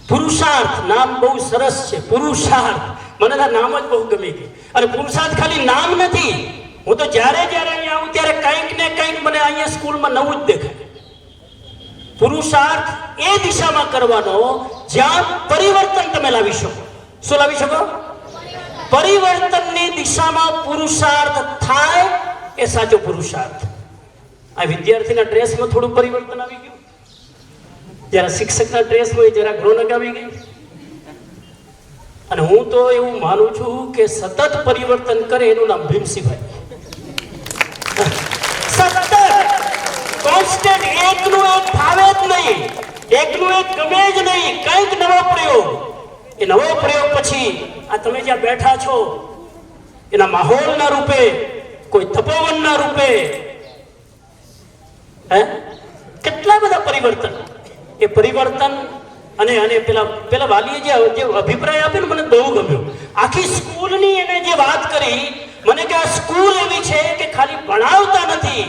પુરુષાર્થ નામ બહુ સરસ છે. પુરુષાર્થ મને તો નામ જ બહુ ગમી ગયું. અને પુરુષાર્થ ખાલી નામ નથી. હું તો જ્યારે જ્યારે અહીંયા આવું ત્યારે કંઈક ને કંઈક મને અહીંયા સ્કૂલમાં નવું જ દેખાય. પુરુષાર્થ એ દિશામાં કરવાનો જ્યાં પરિવર્તન તમે લાવી શકો. શું લાવી શકો? પરિવર્તનની દિશામાં પુરુષાર્થ થાય એ સાચો પુરુષાર્થ. આ વિદ્યાર્થીના ડ્રેસમાં થોડું પરિવર્તન આવી ગયું, જરા શિક્ષકના ડ્રેસમાં જરા રોનક આવી ગઈ. અને હું તો એવું માનું છું કે સતત પરિવર્તન કરે એનું નામ ભીમસિંહભાઈ. સતત કોન્સ્ટન્ટ, એકનું એક ભાવે જ નહીં, એકનું એક ગમે જ નહીં, કંઈક નવો પ્રયોગ. એ નવો પ્રયોગ પછી આ તમે જ્યાં બેઠા છો એના માહોલના રૂપે, કોઈ તપોવનના રૂપે, કેટલા બધા પરિવર્તન. એ પરિવર્તન અને અને પેલા વાલીએ જે અભિપ્રાય આપ્યો ને મને બહુ ગમ્યો. આખી સ્કૂલની એને જે વાત કરી, મને કે આ સ્કૂલ એવી છે કે ખાલી ભણાવતા નથી,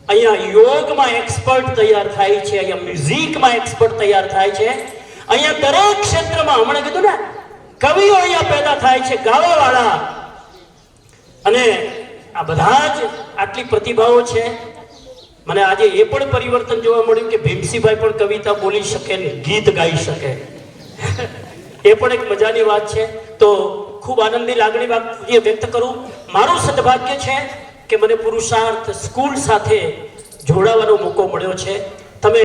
અહીંયા યોગમાં એક્સપર્ટ તૈયાર થાય છે, અહીંયા મ્યુઝિકમાં એક્સપર્ટ તૈયાર થાય છે, અહીંયા દરેક ક્ષેત્રમાં, હમણાં કીધું ને, કવિઓ અહીંયા પેદા થાય છે, ગાવાવાળા. અને આ બધા જ આટલી પ્રતિભાઓ છે. મને આજે એ પણ પરિવર્તન જોવા મળ્યું કે ભીમસિંહભાઈ પણ કવિતા બોલી શકે ને ગીત ગાઈ શકે. એ પણ એક મજાની વાત છે. તો ખૂબ આનંદની લાગણી વ્યક્ત કરું. મારું સદભાગ્ય છે કે મને પુરુષાર્થ સ્કૂલ સાથે જોડાવાનો મોકો મળ્યો છે.